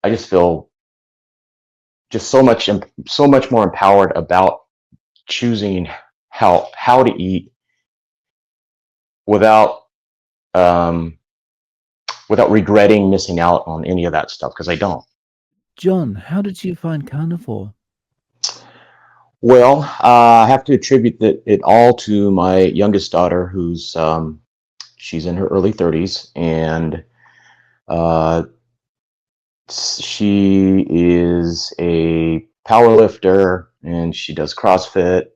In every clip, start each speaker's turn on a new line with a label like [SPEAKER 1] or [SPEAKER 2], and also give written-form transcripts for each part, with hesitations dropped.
[SPEAKER 1] I just feel just so much more empowered about choosing how to eat without um, without regretting missing out on any of that stuff, because I don't.
[SPEAKER 2] John, how did you find Carnivore?
[SPEAKER 1] Well, I have to attribute it all to my youngest daughter, who's she's in her early 30s, and uh, she is a power lifter, and she does CrossFit.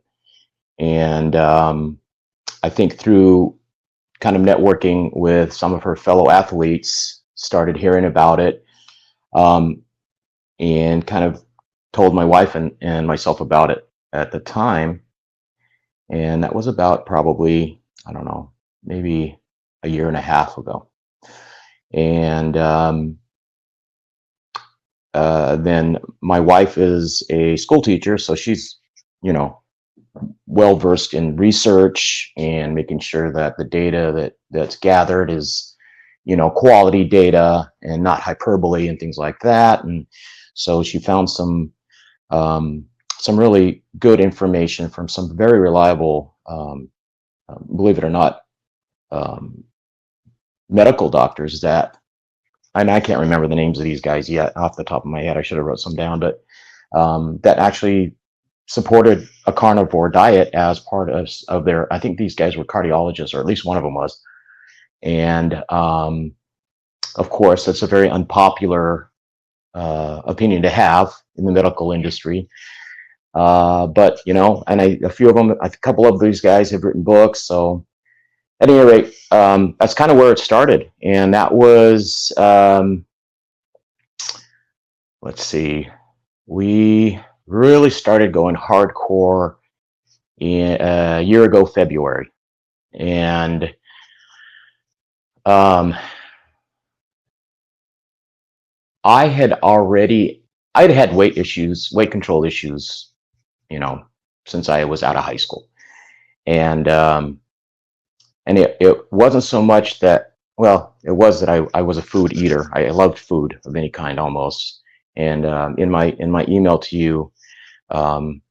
[SPEAKER 1] And I think through kind of networking with some of her fellow athletes, started hearing about it, um, and kind of told my wife and myself about it at the time. And that was about probably, I don't know, maybe a year and a half ago. And then my wife is a school teacher, so she's, you know, well versed in research and making sure that the data that's gathered is, quality data and not hyperbole and things like that. And so she found some really good information from some very reliable, believe it or not, um, medical doctors that, and I can't remember the names of these guys yet off the top of my head. I should have wrote some down, but that actually supported a carnivore diet as part of their. I think these guys were cardiologists, or at least one of them was. And of course, that's a very unpopular opinion to have in the medical industry. But and a few of them, a couple of these guys have written books. So at any rate, that's kind of where it started, and that was let's see, we really started going hardcore a year ago February, and um, I had already I'd had weight control issues, you know, since I was out of high school, and it wasn't so much that, well, it was that I was a food eater. I loved food of any kind almost. And in my email to you, um,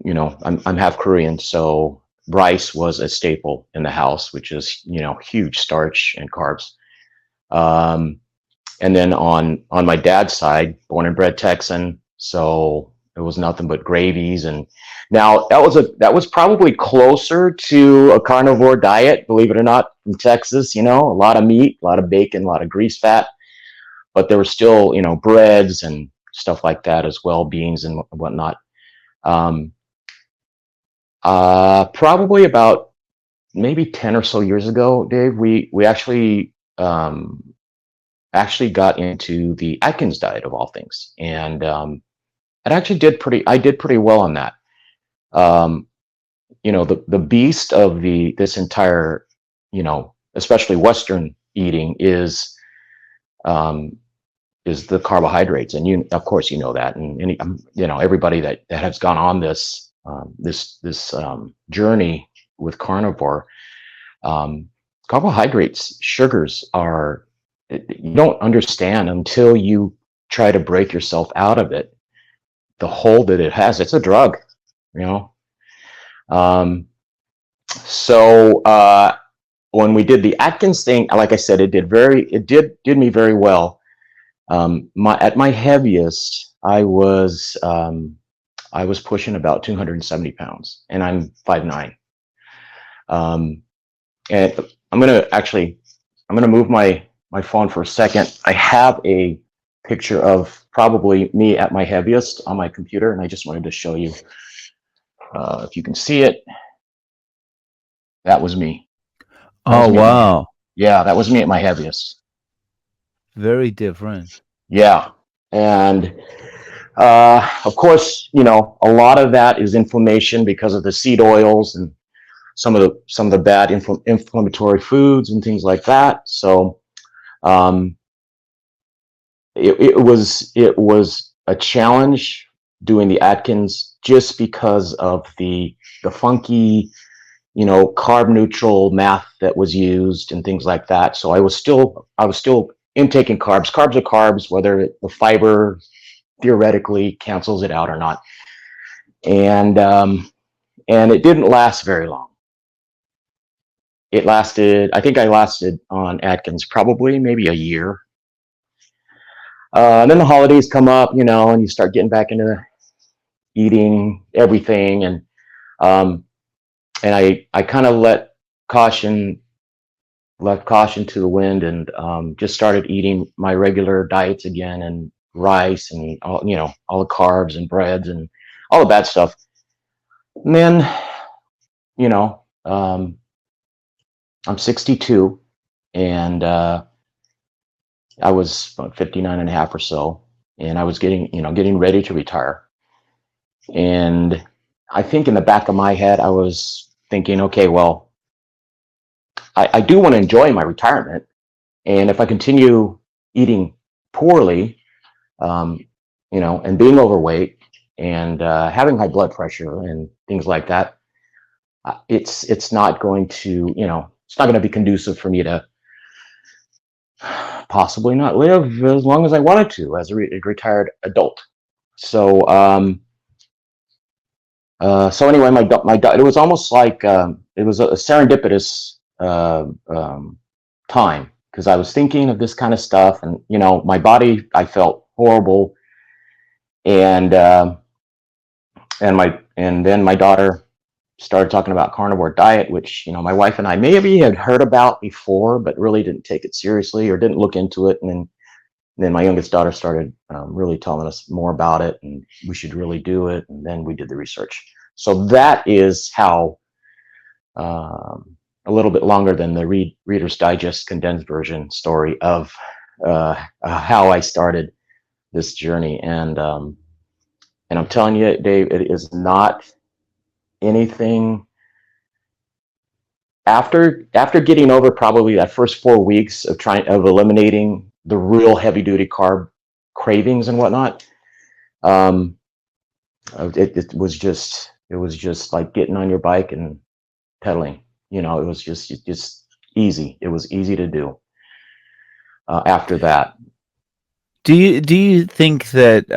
[SPEAKER 1] I'm half Korean, so rice was a staple in the house, which is, huge starch and carbs. Um, and then on my dad's side, born and bred Texan, so it was nothing but gravies. And now that was probably closer to a carnivore diet, believe it or not, from Texas. A lot of meat, a lot of bacon, a lot of grease fat, but there were still, breads and stuff like that as well, beans and whatnot. Um, Probably about maybe 10 or so years ago, Dave, we actually got into the Atkins diet of all things, and I did pretty well on that. Um, the beast of this entire, especially Western eating um, is the carbohydrates, and of course, that, and everybody that has gone on this journey with carnivore, um, carbohydrates, sugars are, you don't understand until you try to break yourself out of it, the hold that it has. It's a drug, you know. Um, so when we did the Atkins thing, like I said, it did me very well. At my heaviest, I was pushing about 270 pounds, and I'm 5'9". Um, and I'm gonna move my phone for a second. I have a picture of probably me at my heaviest on my computer, and I just wanted to show you, if you can see it. That was me. That
[SPEAKER 2] Oh,
[SPEAKER 1] was me at my
[SPEAKER 2] wow.
[SPEAKER 1] Yeah, that was me at my heaviest.
[SPEAKER 2] Very different.
[SPEAKER 1] Yeah, and of course, a lot of that is inflammation because of the seed oils and some of the bad inflammatory foods and things like that. So um, it was a challenge doing the Atkins, just because of the funky, carb neutral math that was used and things like that. So I was still intaking carbs. Carbs are carbs, whether the fiber theoretically cancels it out or not. And it didn't last very long. It lasted, I think I lasted on Atkins probably maybe a year. And then the holidays come up, and you start getting back into eating everything, um, and I kind of caution left caution to the wind, and just started eating my regular diets again, and rice and all the carbs and breads and all the bad stuff. And then you know I'm 62, and I was about 59 and a half or so, and I was getting ready to retire. And I think in the back of my head, I was thinking, okay, well, I do want to enjoy my retirement. And if I continue eating poorly, um, and being overweight, and having high blood pressure and things like that, it's not going to, it's not going to be conducive for me to possibly not live as long as I wanted to as a retired adult. So, so anyway, my it was almost like it was a serendipitous time, because I was thinking of this kind of stuff, and my body, I felt horrible, and and then my daughter started talking about carnivore diet, which my wife and I maybe had heard about before, but really didn't take it seriously or didn't look into it. And then my youngest daughter started really telling us more about it, and we should really do it. And then we did the research. So that is how, a little bit longer than the Reader's Digest condensed version story of how I started this journey. And I'm telling you, Dave, it is not anything. After getting over probably that first 4 weeks of eliminating the real heavy duty carb cravings and whatnot, it was just like getting on your bike and pedaling. It was just easy. It was easy to do after that.
[SPEAKER 2] Do you think that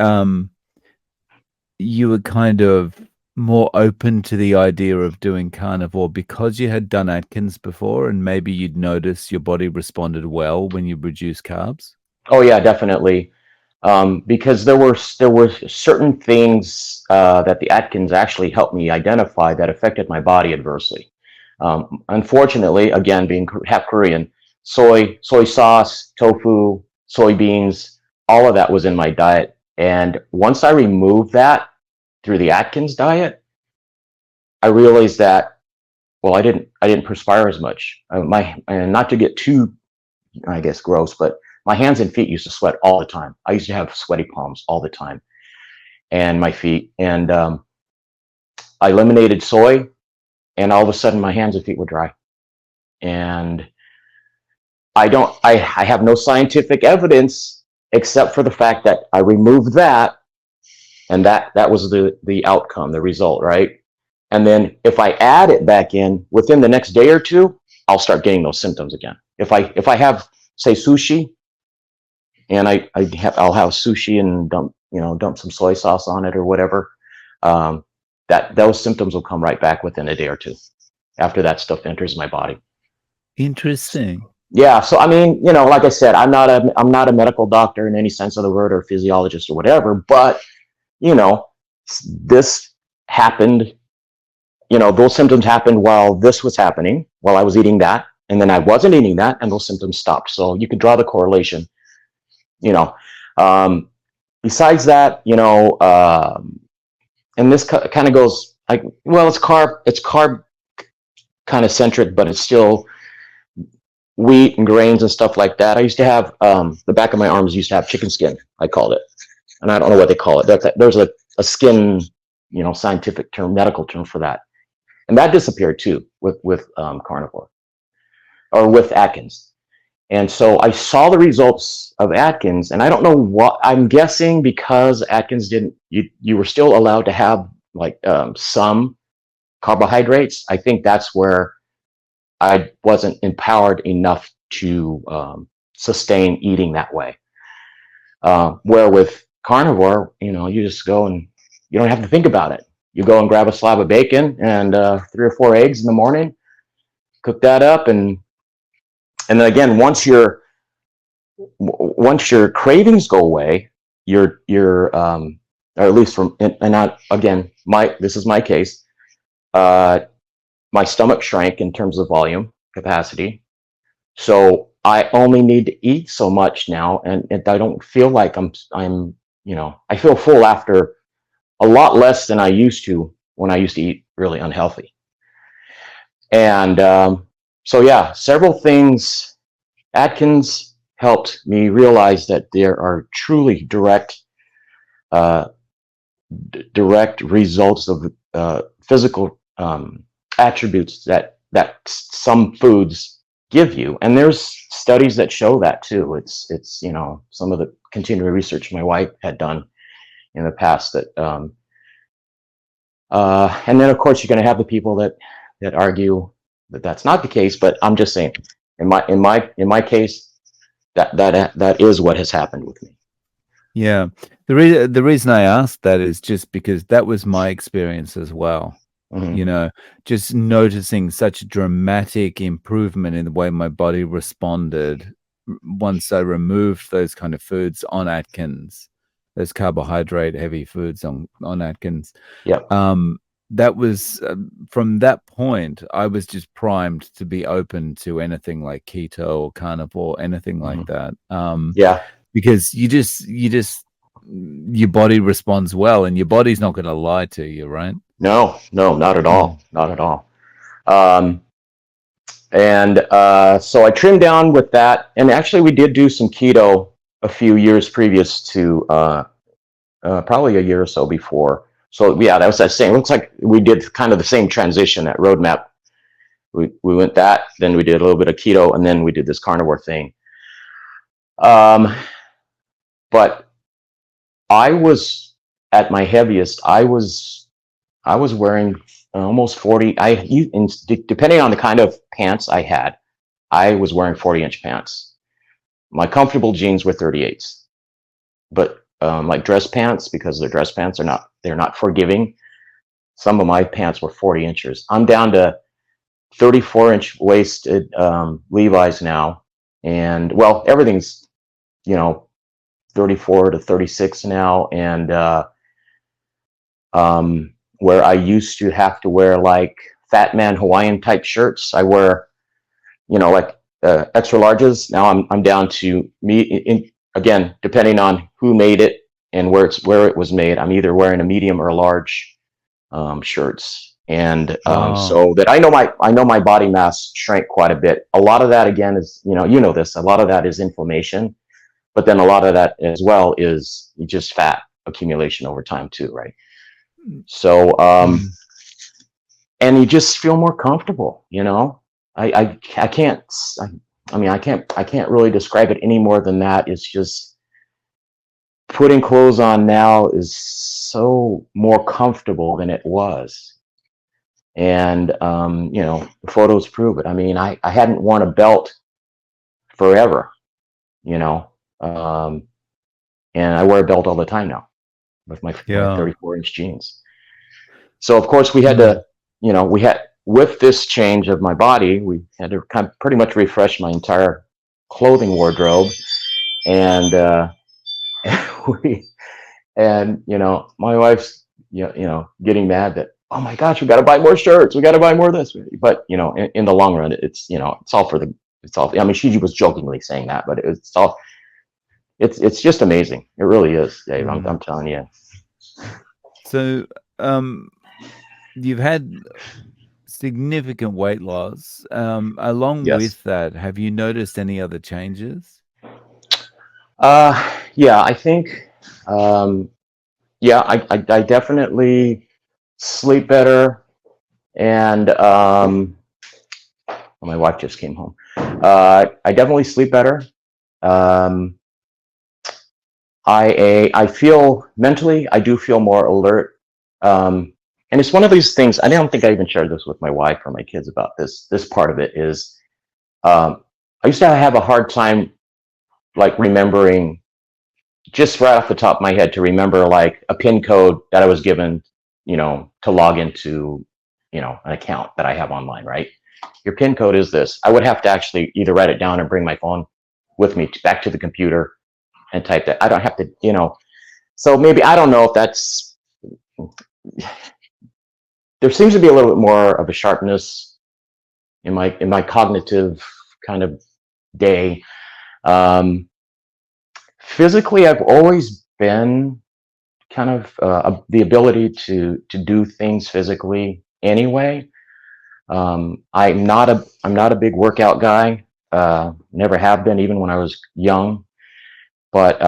[SPEAKER 2] you were kind of more open to the idea of doing carnivore because you had done Atkins before, and maybe you'd notice your body responded well when you reduced carbs?
[SPEAKER 1] Oh yeah, definitely. Because there were certain things that the Atkins actually helped me identify that affected my body adversely. Unfortunately, again, being half Korean, soy sauce, tofu, soybeans, all of that was in my diet. And once I removed that through the Atkins diet, I realized that, well, I didn't perspire as much. And not to get too, I guess, gross, but my hands and feet used to sweat all the time. I used to have sweaty palms all the time, and my feet. And I eliminated soy, and all of a sudden my hands and feet were dry. And I have no scientific evidence except for the fact that I removed that, and that was the outcome, the result, right? And then if I add it back in within the next day or two, I'll start getting those symptoms again. If I have, say, sushi, and I'll have sushi and dump some soy sauce on it or whatever, that those symptoms will come right back within a day or two after that stuff enters my body.
[SPEAKER 2] Interesting.
[SPEAKER 1] Yeah, so I mean, like I said, I'm not a medical doctor in any sense of the word, or physiologist or whatever, but this happened. Those symptoms happened while this was happening, while I was eating that, and then I wasn't eating that, and those symptoms stopped. So you could draw the correlation. Besides that, and this kind of goes like, well, it's carb kind of centric, but it's still wheat and grains and stuff like that. I used to have the back of my arms used to have chicken skin, I called it, and I don't know what they call it. There's a skin, scientific term, medical term for that, and that disappeared too with carnivore, or with Atkins. And so I saw the results of Atkins, and I don't know what, I'm guessing because Atkins you were still allowed to have like some carbohydrates. I think that's where I wasn't empowered enough to sustain eating that way. Where with carnivore, you just go and you don't have to think about it. You go and grab a slab of bacon and 3 or 4 eggs in the morning, cook that up, and then again, once your cravings go away, your or at least from, and not again, this is my case. Uh, my stomach shrank in terms of volume capacity, so I only need to eat so much now, and I don't feel like I feel full after a lot less than I used to when I used to eat really unhealthy. And so yeah, several things. Atkins helped me realize that there are truly uh, direct results of physical attributes that some foods give you, and there's studies that show that too. It's some of the continuing research my wife had done in the past that and then of course you're going to have the people that argue that that's not the case, but I'm just saying in my case that is what has happened with me.
[SPEAKER 2] Yeah. The reason I asked that is just because that was my experience as well.
[SPEAKER 1] Mm-hmm.
[SPEAKER 2] Just noticing such a dramatic improvement in the way my body responded once I removed those kind of foods on Atkins, those carbohydrate heavy foods on Atkins.
[SPEAKER 1] Yep.
[SPEAKER 2] That was from that point, I was just primed to be open to anything like keto or carnivore, anything like that.
[SPEAKER 1] Yeah.
[SPEAKER 2] Because your body responds well, and your body's not going to lie to you, right?
[SPEAKER 1] No, not at all. Not at all. Um, and so I trimmed down with that. And actually, we did do some keto a few years previous to probably a year or so before. So yeah, that was that same. Looks like we did kind of the same transition, that roadmap. We went that, then we did a little bit of keto, and then we did this carnivore thing. But I was at my heaviest. I was wearing almost 40. Depending on the kind of pants I had, I was wearing 40-inch pants. My comfortable jeans were 38s, but like dress pants, because the dress pants they're not forgiving. Some of my pants were 40 inches. I'm down to 34-inch waisted Levi's now, and well, everything's 34 to 36 now, and where I used to have to wear like fat man Hawaiian type shirts, I wear like extra larges. Now I'm down to again, depending on who made it and where it was made. I'm either wearing a medium or a large shirts, and
[SPEAKER 2] Wow.
[SPEAKER 1] so that I know my body mass shrank quite a bit. A lot of that again is this. A lot of that is inflammation, but then a lot of that as well is just fat accumulation over time too, right? So and you just feel more comfortable. I can't. I can't really describe it any more than that. It's just putting clothes on now is so more comfortable than it was. And the photos prove it. I mean, I hadn't worn a belt forever, you know, um, and I wear a belt all the time now with my
[SPEAKER 2] Yeah.
[SPEAKER 1] 34-inch jeans. So of course we had to, with this change of my body, we had to kind of pretty much refresh my entire clothing wardrobe, and we, and my wife's, getting mad that, oh my gosh, we got to buy more shirts, we got to buy more of this, but in the long run, it's it's all for the, it's all. I mean, she was jokingly saying that, but it's all, it's just amazing. It really is, Dave. I'm telling you.
[SPEAKER 2] So, you've had significant weight loss. Along
[SPEAKER 1] Yes.
[SPEAKER 2] with that, have you noticed any other changes?
[SPEAKER 1] Yeah, I think, yeah, I definitely sleep better, and well, my wife just came home. I definitely sleep better. Um, I feel mentally, I do feel more alert. And it's one of these things. I don't think I even shared this with my wife or my kids about this. This part of it is, I used to have a hard time like remembering just right off the top of my head to remember like a PIN code that I was given, to log into, an account that I have online, right? Your PIN code is this. I would have to actually either write it down and bring my phone with me back to the computer and type that. I don't have to, so maybe, I don't know if that's, there seems to be a little bit more of a sharpness in my cognitive kind of day. Physically, I've always been kind of the ability to do things physically anyway. I'm not a big workout guy. Never have been, even when I was young. But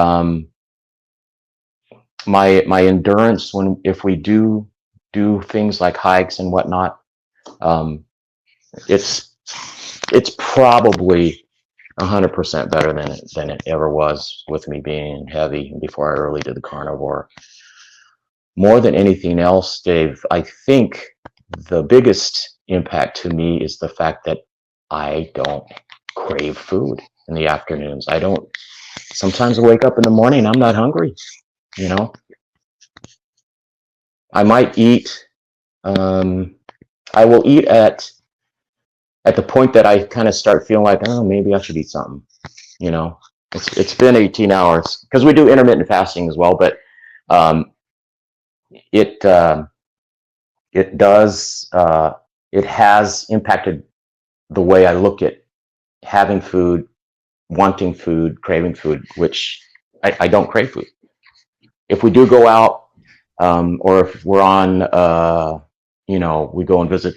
[SPEAKER 1] my endurance, if we do things like hikes and whatnot, it's probably 100% better than it ever was with me being heavy before I really did the carnivore. More than anything else, Dave, I think the biggest impact to me is the fact that I don't crave food in the afternoons. I don't. Sometimes I wake up in the morning and I'm not hungry. I might eat. I will eat at the point that I kind of start feeling like, oh, maybe I should eat something. It's been 18 hours because we do intermittent fasting as well, but it does it has impacted the way I look at having food, wanting food, craving food, which I don't crave food. If we do go out, or if we're on, we go and visit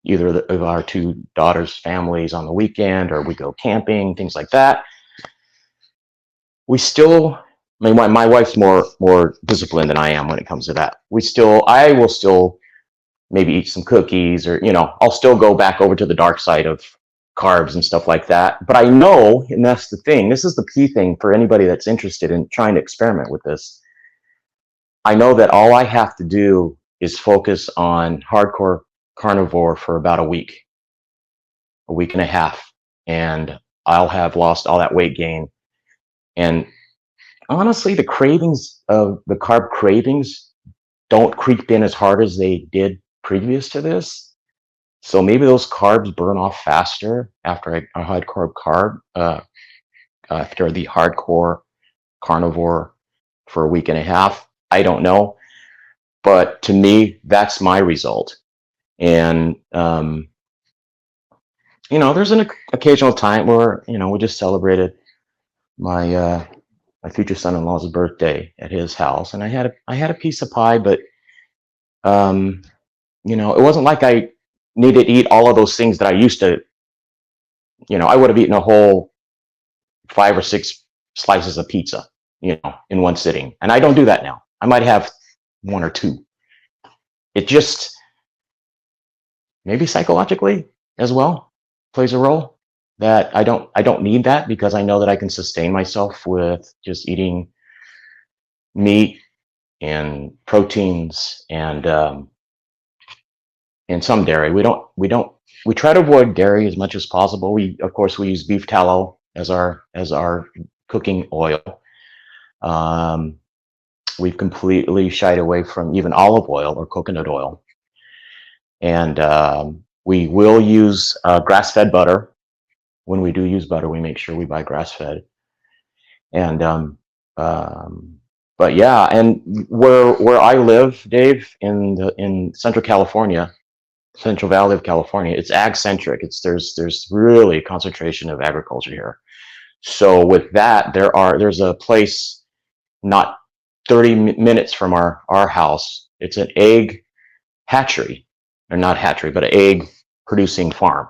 [SPEAKER 1] either of our two daughters' families on the weekend, or we go camping, things like that. We still, I mean, my wife's more disciplined than I am when it comes to that. I will still maybe eat some cookies, or I'll still go back over to the dark side of carbs and stuff like that. But I know, and that's the thing, this is the key thing for anybody that's interested in trying to experiment with this. I know that all I have to do is focus on hardcore carnivore for about a week and a half, and I'll have lost all that weight gain. And honestly, the carb cravings don't creep in as hard as they did previous to this. So maybe those carbs burn off faster after a hardcore after the hardcore carnivore for a week and a half. I don't know, but to me, that's my result. And there's an occasional time where we just celebrated my future son-in-law's birthday at his house, and I had a piece of pie, but it wasn't like I needed to eat all of those things that I used to. I would have eaten a whole 5 or 6 slices of pizza, in one sitting, and I don't do that now. I might have 1 or 2. It just, maybe psychologically as well, plays a role, that I don't need that, because I know that I can sustain myself with just eating meat and proteins and some dairy. We try to avoid dairy as much as possible. Of course we use beef tallow as our cooking oil. We've completely shied away from even olive oil or coconut oil. And we will use grass-fed butter. When we do use butter, we make sure we buy grass-fed. And but yeah, and where I live, Dave, in Central California, Central Valley of California, it's ag-centric. There's really a concentration of agriculture here. So with that, there's a place not 30 minutes from our house. It's an egg hatchery, or not hatchery, but an egg producing farm.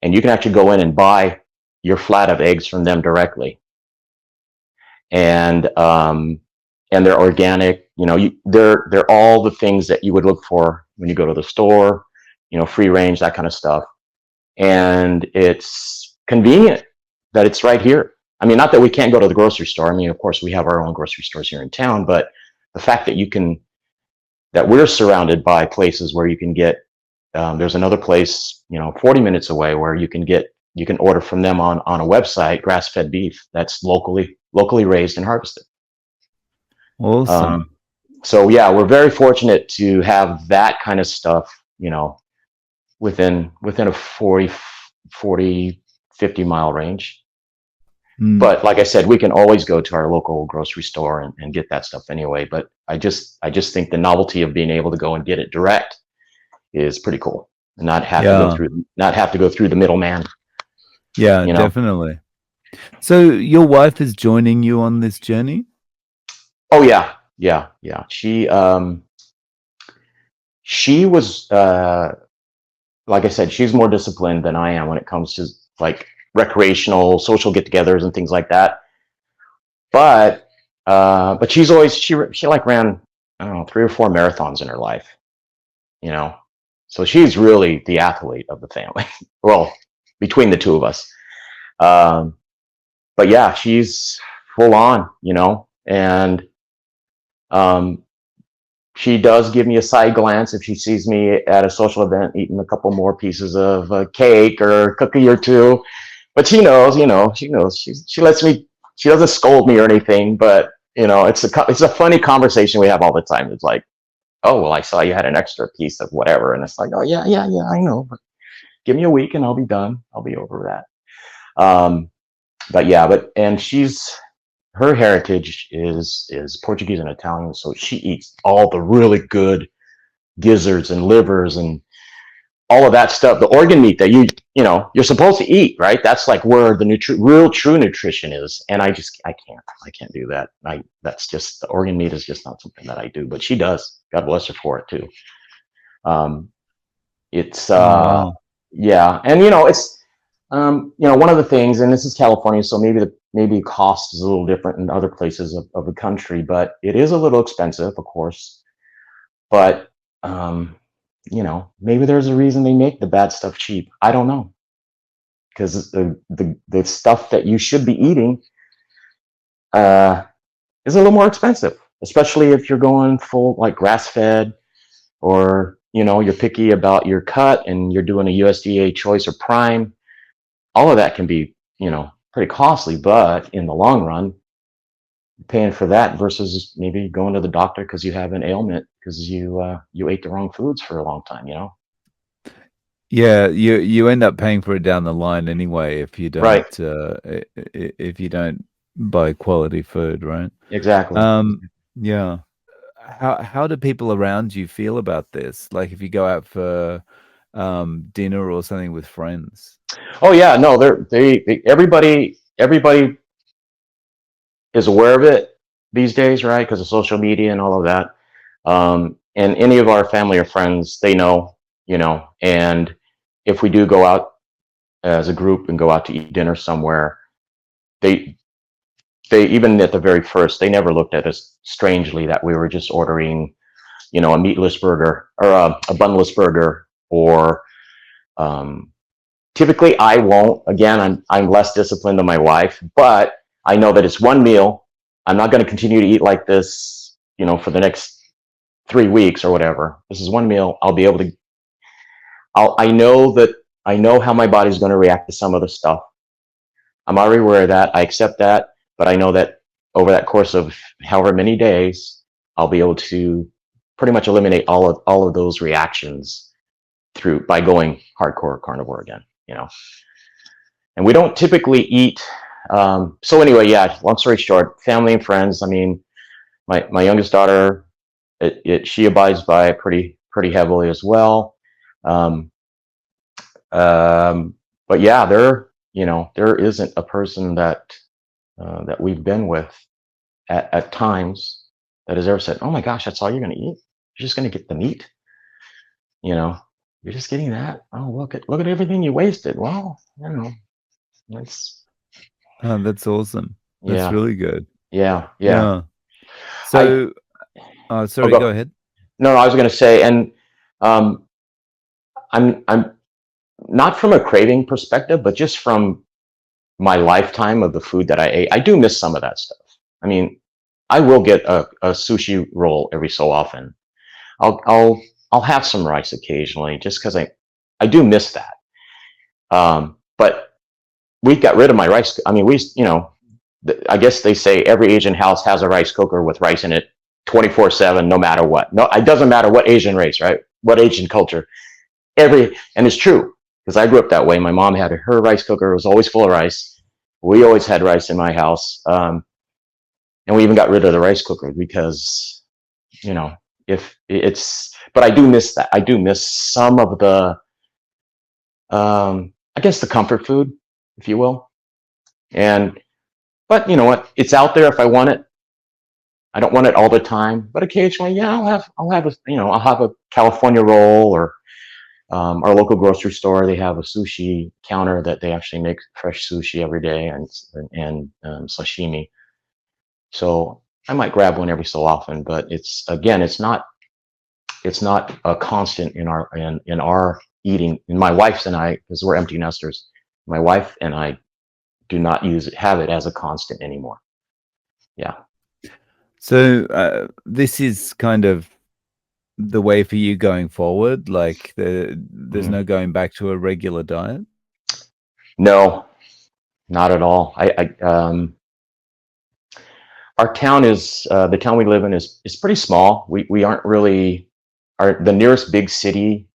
[SPEAKER 1] And you can actually go in and buy your flat of eggs from them directly. And they're organic, they're all the things that you would look for when you go to the store, free range, that kind of stuff. And it's convenient that it's right here. I mean, not that we can't go to the grocery store. I mean, of course we have our own grocery stores here in town, but the fact that we're surrounded by places where you can get, there's another place, 40 minutes away where you can get you can order from them on a website, grass-fed beef that's locally raised and harvested.
[SPEAKER 2] Awesome.
[SPEAKER 1] So yeah, we're very fortunate to have that kind of stuff, you know, within a 40, 50 mile range.
[SPEAKER 2] Mm.
[SPEAKER 1] But like I said, we can always go to our local grocery store and get that stuff anyway. But I just think the novelty of being able to go and get it direct is pretty cool, and
[SPEAKER 2] Yeah.
[SPEAKER 1] not have to go through the middleman.
[SPEAKER 2] Yeah,
[SPEAKER 1] You know.
[SPEAKER 2] definitely. So your wife is joining you on this journey?
[SPEAKER 1] Oh yeah, yeah, yeah. She was like I said, she's more disciplined than I am when it comes to like recreational, social get-togethers and things like that. But she's always she like ran, I don't know, 3 or 4 marathons in her life. You know, so she's really the athlete of the family. Well, between the two of us. Um, but yeah, she's full on. You know, and um, she does give me a side glance if she sees me at a social event eating a couple more pieces of cake or a cookie or two. But she knows, you know, she knows. She lets me. She doesn't scold me or anything. But you know, it's a funny conversation we have all the time. It's like, oh well, I saw you had an extra piece of whatever, and it's like, oh yeah, yeah, yeah, I know. But give me a week and I'll be done. I'll be over that. But yeah, and her heritage is Portuguese and Italian, so she eats all the really good gizzards and livers and all of that stuff, the organ meat that you know you're supposed to eat, right? That's like where the real true nutrition is. And I can't do that. That's just, the organ meat is just not something that I do, but she does. God bless her for it too. Um, it's
[SPEAKER 2] Oh, wow.
[SPEAKER 1] yeah, and it's one of the things, and this is California, so maybe cost is a little different in other places of the country, but it is a little expensive, of course. But maybe there's a reason they make the bad stuff cheap. I don't know, because the stuff that you should be eating uh, is a little more expensive, especially if you're going full like grass fed, or you're picky about your cut and you're doing a USDA choice or prime. All of that can be pretty costly, but in the long run, paying for that versus maybe going to the doctor because you have an ailment because you ate the wrong foods for a long time.
[SPEAKER 2] Yeah, you end up paying for it down the line anyway
[SPEAKER 1] Right.
[SPEAKER 2] if you don't buy quality food, right?
[SPEAKER 1] Exactly.
[SPEAKER 2] Um, yeah. How do people around you feel about this? Like if you go out for dinner or something with friends?
[SPEAKER 1] Oh yeah, no, everybody is aware of it these days, right? Because of social media and all of that. And any of our family or friends, they know, and if we do go out as a group and go out to eat dinner somewhere, they even at the very first, they never looked at us strangely that we were just ordering, a meatless burger or a bunless burger, or um, typically I won't. Again, I'm less disciplined than my wife, but I know that it's one meal. I'm not going to continue to eat like this, for the next 3 weeks or whatever. This is one meal. I'll be able to. I know that I know how my body's going to react to some of the stuff. I'm already aware of that. I accept that, but I know that over that course of however many days, I'll be able to pretty much eliminate all of those reactions by going hardcore carnivore again. And we don't typically eat. So anyway, yeah. Long story short, family and friends. I mean, my youngest daughter, she abides by it pretty heavily as well. Um, but yeah, there isn't a person that we've been with at times that has ever said, "Oh my gosh, that's all you're going to eat? You're just going to get the meat? You know, you're just getting that? Oh, look at everything you wasted." Well, it's
[SPEAKER 2] Oh, that's awesome. That's
[SPEAKER 1] yeah,
[SPEAKER 2] really good.
[SPEAKER 1] yeah, yeah.
[SPEAKER 2] Yeah.
[SPEAKER 1] I
[SPEAKER 2] So,
[SPEAKER 1] oh,
[SPEAKER 2] sorry, go
[SPEAKER 1] go.
[SPEAKER 2] ahead.
[SPEAKER 1] No, no, I was going to say, and um, I'm not from a craving perspective, but just from my lifetime of the food that I ate, I do miss some of that stuff. I mean, I will get a sushi roll every so often. I'll I'll I'll have some rice occasionally, just because I do miss that. But we got rid of my rice. I mean, I guess they say every Asian house has a rice cooker with rice in it 24/7, no matter what. No, it doesn't matter what Asian race, right? What Asian culture. And it's true, because I grew up that way. My mom had her rice cooker. It was always full of rice. We always had rice in my house. And we even got rid of the rice cooker because, if it's, but I do miss that. I do miss some of the, I guess, the comfort food, if you will. But you know what? It's out there if I want it. I don't want it all the time, but occasionally, yeah, I'll have a California roll, or our local grocery store. They have a sushi counter that they actually make fresh sushi every day, and sashimi. So I might grab one every so often, but it's not a constant in our eating. And my wife and I, because we're empty nesters, my wife and I do not have it as a constant anymore. Yeah.
[SPEAKER 2] So this is kind of the way for you going forward. Like there's no going back to a regular diet.
[SPEAKER 1] No, not at all. Our town is the town we live in is pretty small. We aren't really, the nearest big city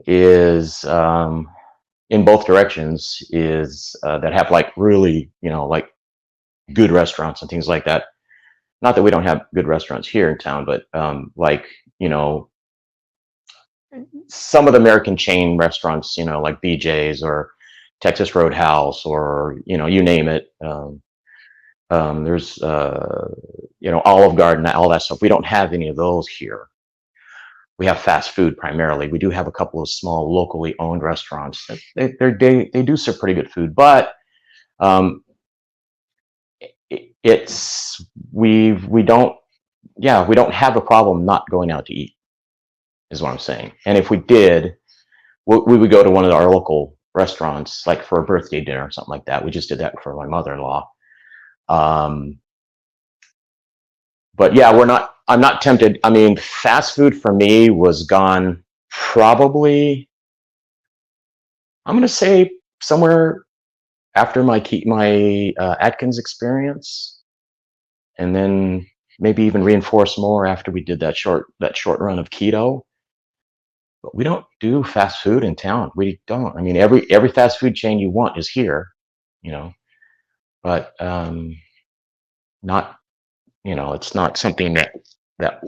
[SPEAKER 1] is in both directions, is that have like really, like good restaurants and things like that. Not that we don't have good restaurants here in town, but like, some of the American chain restaurants, like BJ's or Texas Roadhouse, or, you name it. There's, Olive Garden, all that stuff. We don't have any of those here. We have fast food primarily. We do have a couple of small locally owned restaurants. They do serve pretty good food, but we don't have a problem not going out to eat, is what I'm saying. And if we did, we would go to one of our local restaurants, like for a birthday dinner or something like that. We just did that for my mother-in-law. But yeah, I'm not tempted. I mean, fast food for me was gone probably, I'm going to say, somewhere after my Atkins experience, and then maybe even reinforced more after we did that short run of keto. But we don't do fast food in town. We don't. I mean, every fast food chain you want is here, but not, it's not something that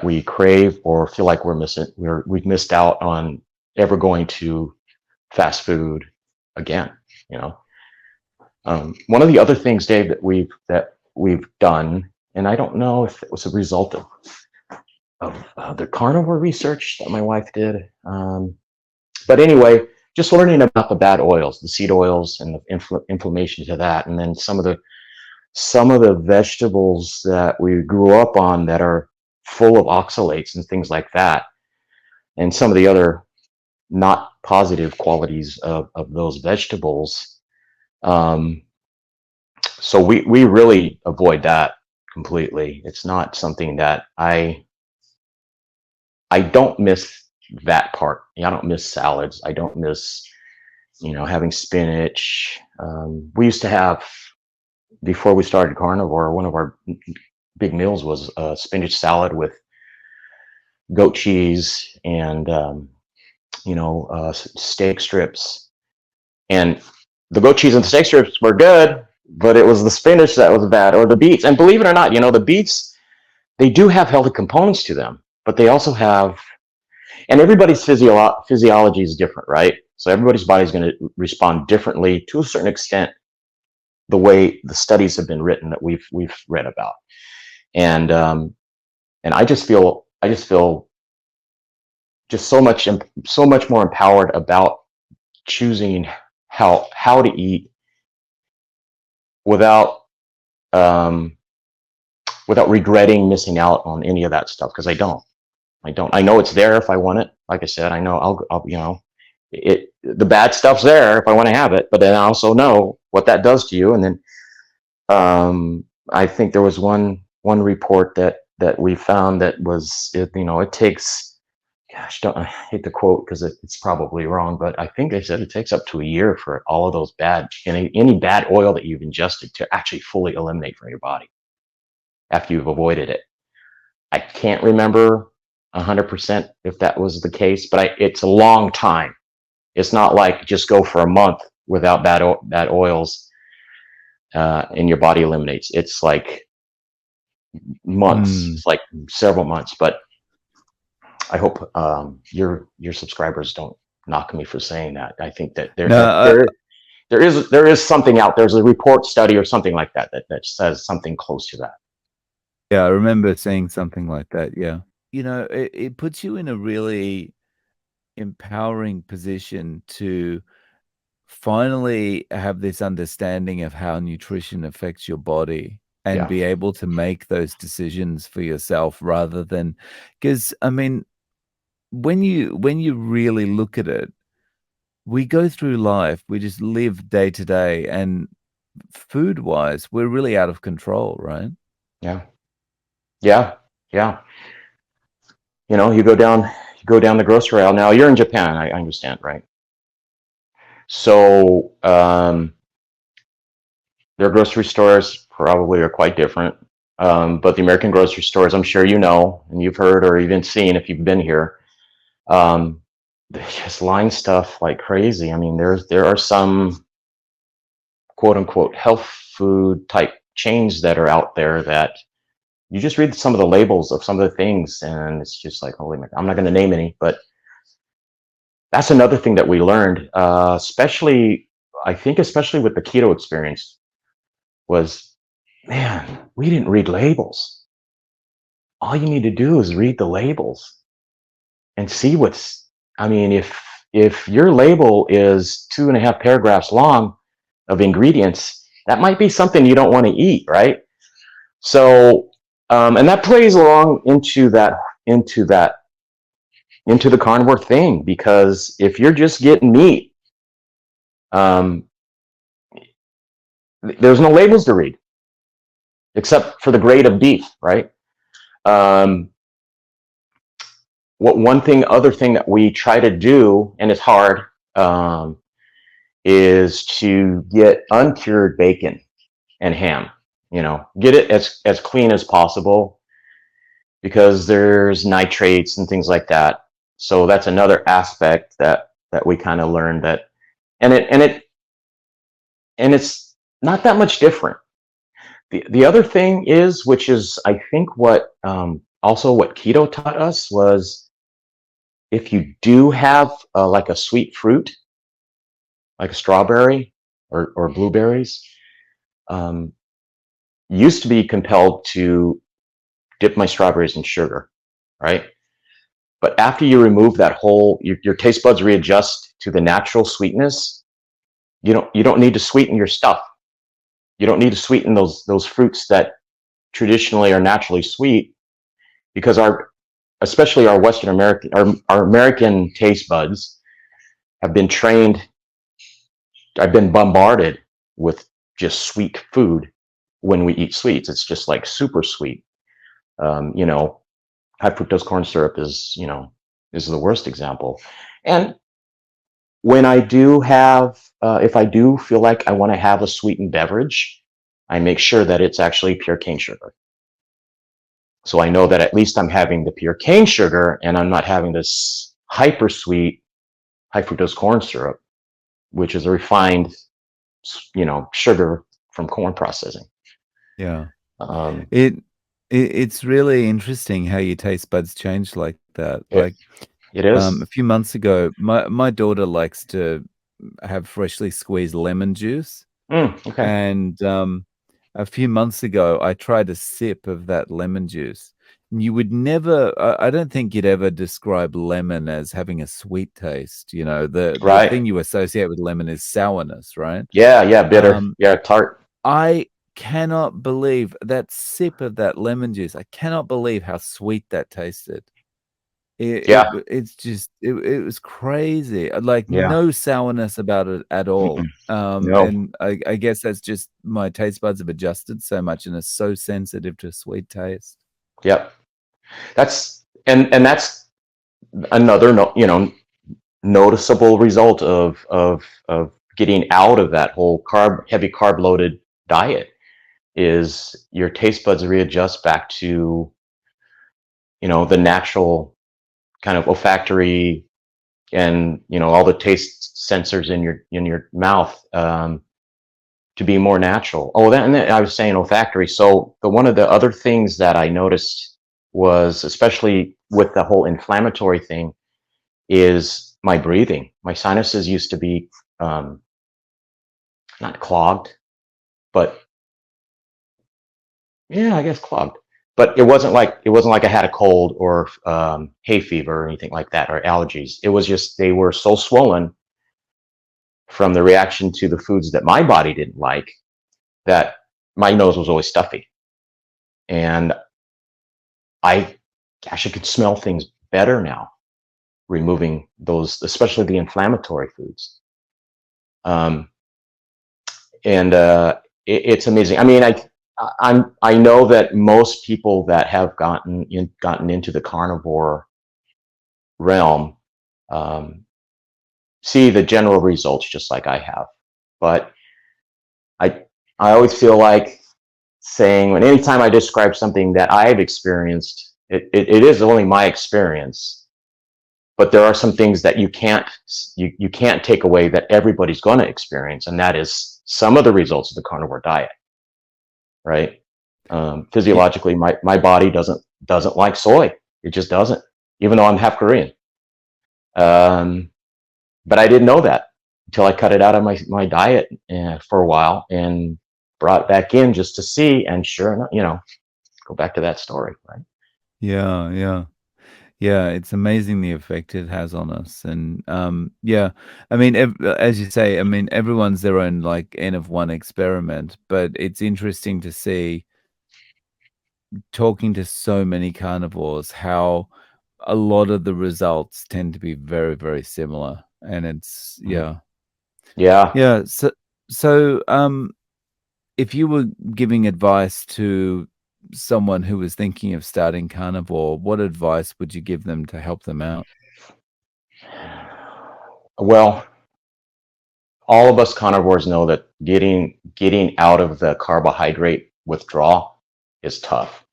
[SPEAKER 1] we crave or feel like we've missed out on ever going to fast food again. One of the other things, Dave, that we've done, and I don't know if it was a result of the carnivore research that my wife did, but anyway, just learning about the bad oils, the seed oils, and the inflammation to that, and then some of the vegetables that we grew up on that are full of oxalates and things like that, and some of the other not positive qualities of those vegetables. So we really avoid that completely. It's not something that I don't miss that part. I don't miss salads. I don't miss, having spinach. We used to have, before we started Carnivore, one of our big meals was a spinach salad with goat cheese and, steak strips. And the goat cheese and the steak strips were good, but it was the spinach that was bad, or the beets. And believe it or not, the beets, they do have healthy components to them, but they also have, and everybody's physiology is different, right? So everybody's body is going to respond differently to a certain extent, the way the studies have been written that we've read about. And I just feel just so much more empowered about choosing how to eat without regretting missing out on any of that stuff, because I don't. I know it's there if I want it. Like I said, I know I'll the bad stuff's there if I want to have it, but then I also know what that does to you. And then I think there was one report that we found that was, it takes gosh, don't, I hate the quote because it's probably wrong, but I think they said it takes up to a year for all of those any bad oil that you've ingested to actually fully eliminate from your body after you've avoided it. I can't remember 100% if that was the case, but it's a long time. It's not like just go for a month without bad oils and your body eliminates. It's like months.
[SPEAKER 2] Mm.
[SPEAKER 1] It's like several months. But I hope your subscribers don't knock me for saying that. I think that
[SPEAKER 2] No,
[SPEAKER 1] there is something out. There's a report study or something like that says something close to that.
[SPEAKER 2] yeah, I remember seeing something like that. Yeah. You know, it puts you in a really empowering position to finally have this understanding of how nutrition affects your body and
[SPEAKER 1] Yeah,
[SPEAKER 2] be able to make those decisions for yourself rather than, because I mean, when you really look at it, we go through life, we just live day to day, and food wise, we're really out of control, right?
[SPEAKER 1] yeah, yeah, yeah. You go down the grocery aisle. Now you're in Japan. I understand, right? So their grocery stores probably are quite different. But the American grocery stores, I'm sure you know, and you've heard or even seen if you've been here, um, they just line stuff like crazy. I mean, there are some quote unquote health food type chains that are out there that you just read some of the labels of some of the things, and it's just like, holy man, I'm not going to name any, but that's another thing that we learned, especially, I think, especially with the keto experience, was, man, we didn't read labels. All you need to do is read the labels and see what's, I mean, if your label is 2.5 paragraphs long of ingredients, that might be something you don't want to eat, right? So, and that plays along into that, into the carnivore thing, because if you're just getting meat, um, there's no labels to read except for the grade of beef, right? Um, other thing that we try to do, and it's hard, um, is to get uncured bacon and ham. Get it as clean as possible because there's nitrates and things like that. So that's another aspect that we kind of learned that, and it's not that much different. The other thing is, which is I think what also what keto taught us was, if you do have like a sweet fruit, like a strawberry or blueberries, um, used to be compelled to dip my strawberries in sugar, right? But after you remove that whole, your taste buds readjust to the natural sweetness. You don't need to sweeten your stuff. You don't need to sweeten those fruits that traditionally are naturally sweet, because especially our Western American, our American taste buds have been trained. I've been bombarded with just sweet food. When we eat sweets, it's just like super sweet. Um, you know, High fructose corn syrup is the worst example. And when I do have, if I do feel like I want to have a sweetened beverage, I make sure that it's actually pure cane sugar. So I know that at least I'm having the pure cane sugar and I'm not having this hyper sweet high fructose corn syrup, which is a refined, sugar from corn processing.
[SPEAKER 2] Yeah.
[SPEAKER 1] Um,
[SPEAKER 2] It, it's really interesting how your taste buds change like that.
[SPEAKER 1] it,
[SPEAKER 2] Like
[SPEAKER 1] it
[SPEAKER 2] a
[SPEAKER 1] is.
[SPEAKER 2] few months ago, my daughter likes to have freshly squeezed lemon juice.
[SPEAKER 1] Okay.
[SPEAKER 2] And a few months ago, I tried a sip of that lemon juice. You would never, I don't think you'd ever describe lemon as having a sweet taste. You know, the
[SPEAKER 1] Right.
[SPEAKER 2] thing you associate with lemon is sourness, right?
[SPEAKER 1] Yeah. Yeah. Bitter.
[SPEAKER 2] Um,
[SPEAKER 1] Yeah. Tart.
[SPEAKER 2] I cannot believe that sip of that lemon juice. I cannot believe how sweet that tasted.
[SPEAKER 1] Yeah.
[SPEAKER 2] It's just it was crazy. Like
[SPEAKER 1] Yeah.
[SPEAKER 2] no sourness about it at
[SPEAKER 1] Mm-mm.
[SPEAKER 2] all.
[SPEAKER 1] No.
[SPEAKER 2] And I guess that's just my taste buds have adjusted so much and are so sensitive to sweet taste.
[SPEAKER 1] Yep. That's another, noticeable result of getting out of that whole heavy carb loaded diet is your taste buds readjust back to, the natural kind of olfactory and, all the taste sensors in your mouth, to be more natural. Oh, and then I was saying olfactory. So one of the other things that I noticed was, especially with the whole inflammatory thing, is my breathing. My sinuses used to be, not clogged, but yeah, I guess clogged. But it wasn't like I had a cold or, hay fever or anything like that, or allergies. It was just they were so swollen from the reaction to the foods that my body didn't like, that my nose was always stuffy. And I actually could smell things better now, removing those, especially the inflammatory foods. Um, and it's amazing. I mean, I know that most people that have gotten into the carnivore realm, um, see the general results just like I have. But I I always feel like saying, when anytime I describe something that I've experienced, it is only my experience, but there are some things that you can't take away that everybody's going to experience, and that is some of the results of the carnivore diet, right?
[SPEAKER 2] Yeah.
[SPEAKER 1] Physiologically, my body doesn't like soy. It just doesn't, even though I'm half Korean. Um, but I didn't know that until I cut it out of my diet, for a while, and brought it back in just to see. And sure enough, go back to that story, right?
[SPEAKER 2] Yeah, yeah. Yeah, it's amazing the effect it has on us, and, yeah, I mean, as you say, I mean, everyone's their own, like, N of 1 experiment, but it's interesting to see, talking to so many carnivores, how a lot of the results tend to be very, very similar, and it's
[SPEAKER 1] Mhm.
[SPEAKER 2] yeah.
[SPEAKER 1] Yeah.
[SPEAKER 2] Yeah, so, if you were giving advice to someone who was thinking of starting carnivore, what advice would you give them to help them out?
[SPEAKER 1] Well, all of us carnivores know that getting out of the carbohydrate withdrawal is tough.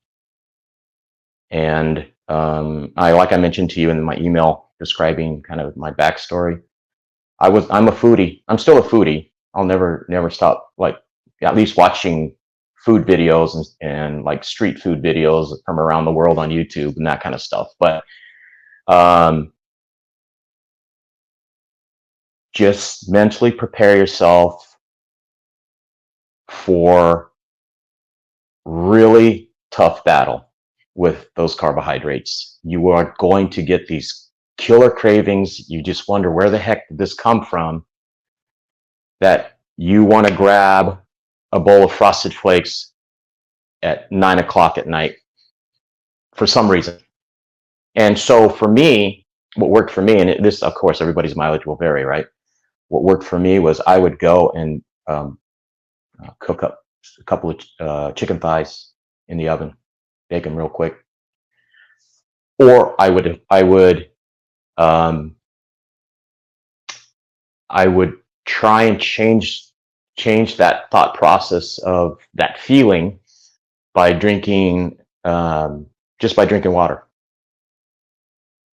[SPEAKER 1] And, like I mentioned to you in my email describing kind of my backstory, I'm a foodie. I'm still a foodie. I'll never stop, like, at least watching food videos, and like street food videos from around the world on YouTube and that kind of stuff. But, um, just mentally prepare yourself for really tough battle with those carbohydrates. You are going to get these killer cravings. You just wonder, where the heck did this come from? That you want to grab a bowl of Frosted Flakes at 9 o'clock at night for some reason. And so for me, what worked for me, and this, of course, everybody's mileage will vary, right? What worked for me was I would go and, cook up a couple of, chicken thighs in the oven, bake them real quick, or um, I would try and change that thought process of that feeling by drinking, just by drinking water,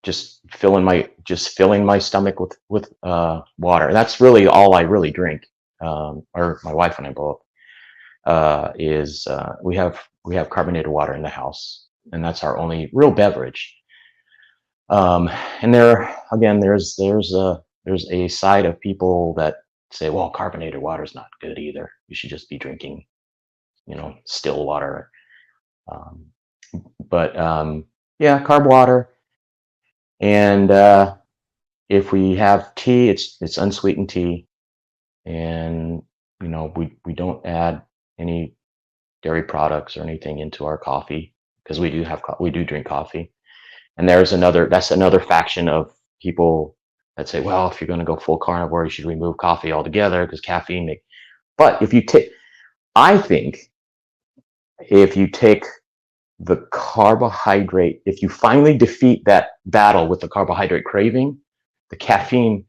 [SPEAKER 1] just filling my stomach with, water. And that's really all I really drink. Or my wife and I both, is, we have carbonated water in the house, and that's our only real beverage. Um, and there's a side of people that say, well, carbonated water is not good either. You should just be drinking, still water. Um, but, yeah, carb water. And, if we have tea, it's unsweetened tea, and, we don't add any dairy products or anything into our coffee, because we do drink coffee. And that's another faction of people that say, well, if you're going to go full carnivore, you should remove coffee altogether, because but I think if you take the carbohydrate, if you finally defeat battle with the carbohydrate craving, the caffeine,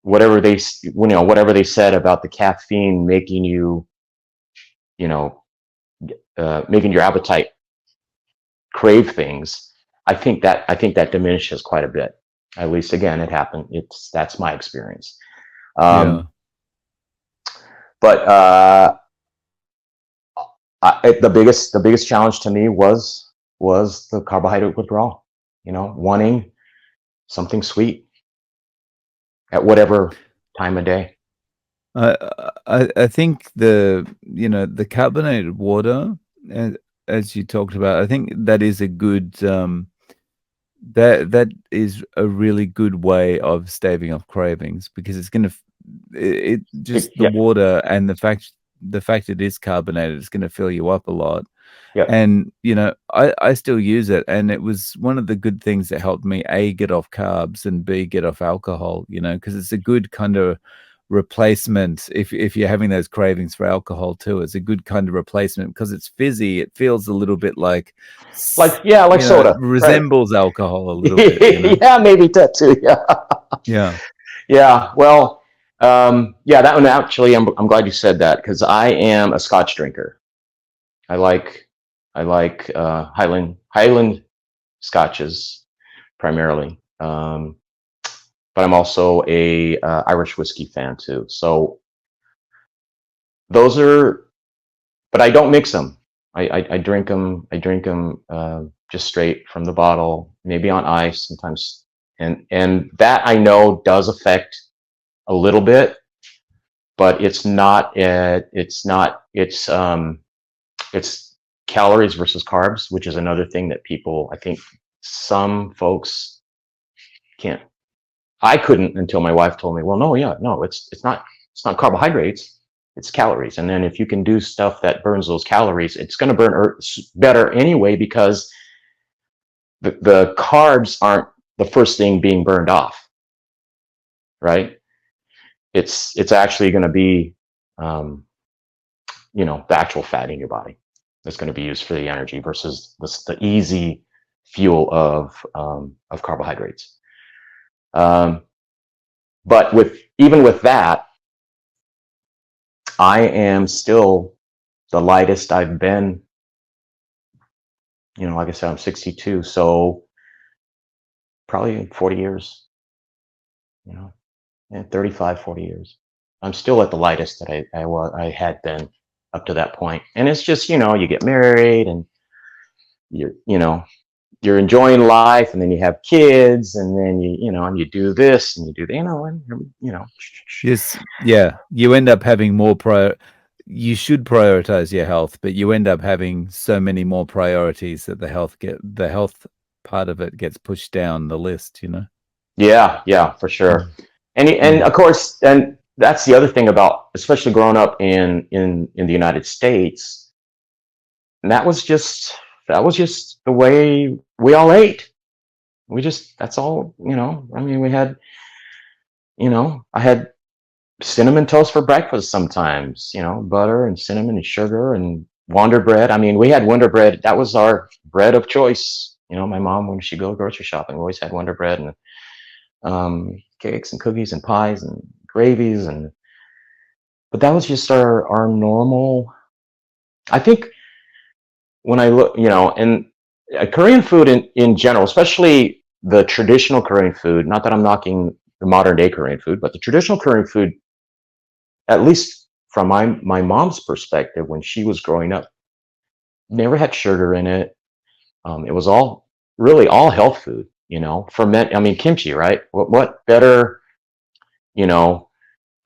[SPEAKER 1] whatever they, whatever they said about the caffeine making you, you know, making your appetite crave things. I think that diminishes quite a bit. At least, again, it happened. That's my experience.
[SPEAKER 2] Yeah.
[SPEAKER 1] Um, but the biggest challenge to me was the carbohydrate withdrawal. Wanting something sweet at whatever time of day.
[SPEAKER 2] I I think the carbonated water, as you talked about, I think that is a good that is a really good way of staving off cravings, because it's gonna it just the
[SPEAKER 1] Yeah,
[SPEAKER 2] water and the fact it is carbonated is gonna fill you up a lot.
[SPEAKER 1] yeah.
[SPEAKER 2] And, I still use it, and it was one of the good things that helped me, A, get off carbs, and B, get off alcohol, because it's a good kind of replacement. If you're having those cravings for alcohol too, it's a good kind of replacement because it's fizzy. It feels a little bit like,
[SPEAKER 1] Like soda, right?
[SPEAKER 2] resembles alcohol a little bit.
[SPEAKER 1] Yeah, maybe that too. Yeah,
[SPEAKER 2] Yeah.
[SPEAKER 1] yeah. Well, yeah, that one actually. I'm glad you said that because I am a Scotch drinker. I like Highland scotches primarily, but I'm also a Irish whiskey fan too. So those are, but I don't mix them. I drink them. I drink them just straight from the bottle, maybe on ice sometimes, and that I know does affect a little bit, but it's calories versus carbs, which is another thing that people, I think, some folks can't. I couldn't until my wife told me, well, no, yeah, no, it's not carbohydrates, it's calories. And then if you can do stuff that burns those calories, it's going to burn better anyway, because the carbs aren't the first thing being burned off, right? It's actually going to be, the actual fat in your body that's going to be used for the energy versus the easy fuel of carbohydrates. But even with that, I am still the lightest I've been. Like I said, I'm 62, so probably 40 years. You know, 35, 40 years. I'm still at the lightest that I had been up to that point. And it's just, you get married and you're enjoying life, and then you have kids, and then and you do this and you do that, and
[SPEAKER 2] Yes, yeah. You end up having more you should prioritize your health, but you end up having so many more priorities that the health part of it gets pushed down the list.
[SPEAKER 1] Yeah, for sure.
[SPEAKER 2] Mm.
[SPEAKER 1] And
[SPEAKER 2] Mm.
[SPEAKER 1] of course, and that's the other thing about, especially growing up in the United States, and that was just the way we all ate. That's all, I mean, I had cinnamon toast for breakfast sometimes, butter and cinnamon and sugar and Wonder Bread. I mean, we had Wonder Bread. That was our bread of choice. My mom, when she'd go grocery shopping, we always had Wonder Bread, and cakes and cookies and pies and gravies. But that was just our normal. I think when I look, and Korean food in general, especially the traditional Korean food, not that I'm knocking the modern day Korean food, but the traditional Korean food, at least from my mom's perspective, when she was growing up, never had sugar in it. It was really all health food, ferment. I mean, kimchi, right? What better, you know,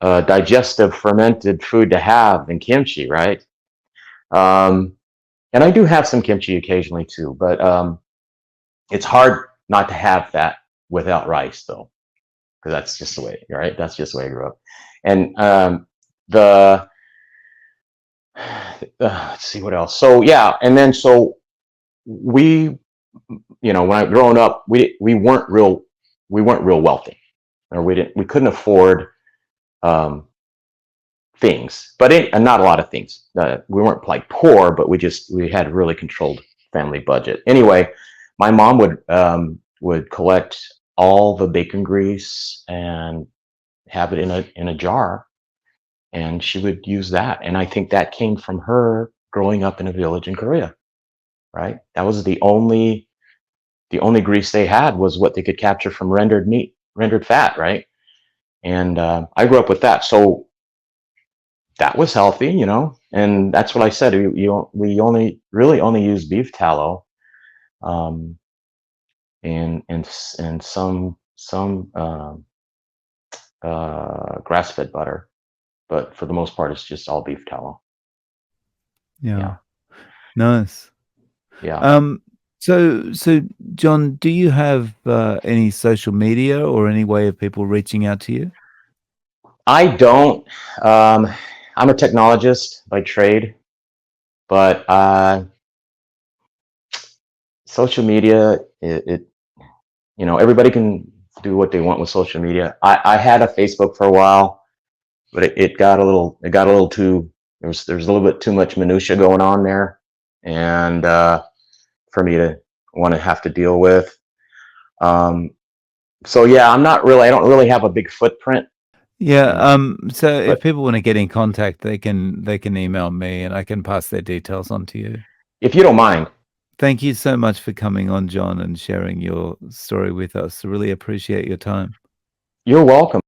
[SPEAKER 1] digestive fermented food to have than kimchi, right? Um, and I do have some kimchi occasionally too, but it's hard not to have that without rice, though, because that's just the way, right? That's just the way I grew up. And the let's see what else. So yeah, and then so we, when I growing up, we weren't real wealthy, or we couldn't afford um, things, but not a lot of things. We weren't like poor, but we had a really controlled family budget. Anyway, my mom would would collect all the bacon grease and have it in a jar, and she would use that. And I think that came from her growing up in a village in Korea, right? That was the only grease they had was what they could capture from rendered meat, rendered fat, right? And I grew up with that, so that was healthy, And that's what I said. We only really only use beef tallow, um, and some grass-fed butter, but for the most part, it's just all beef tallow.
[SPEAKER 2] Yeah.
[SPEAKER 1] Yeah,
[SPEAKER 2] Nice.
[SPEAKER 1] yeah.
[SPEAKER 2] So John, do you have any social media or any way of people reaching out to you?
[SPEAKER 1] I don't. Um, I'm a technologist by trade, but social media, everybody can do what they want with social media. I had a Facebook for a while, but it got a little too, there's a little bit too much minutia going on there, and for me to want to have to deal with. So yeah, I don't really have a big footprint.
[SPEAKER 2] Yeah. So if
[SPEAKER 1] But
[SPEAKER 2] people want to get in contact, they can email me and I can pass their details on to you.
[SPEAKER 1] if you don't mind,
[SPEAKER 2] Thank you so much for coming on, John, and sharing your story with us. I really appreciate your time.
[SPEAKER 1] you're welcome.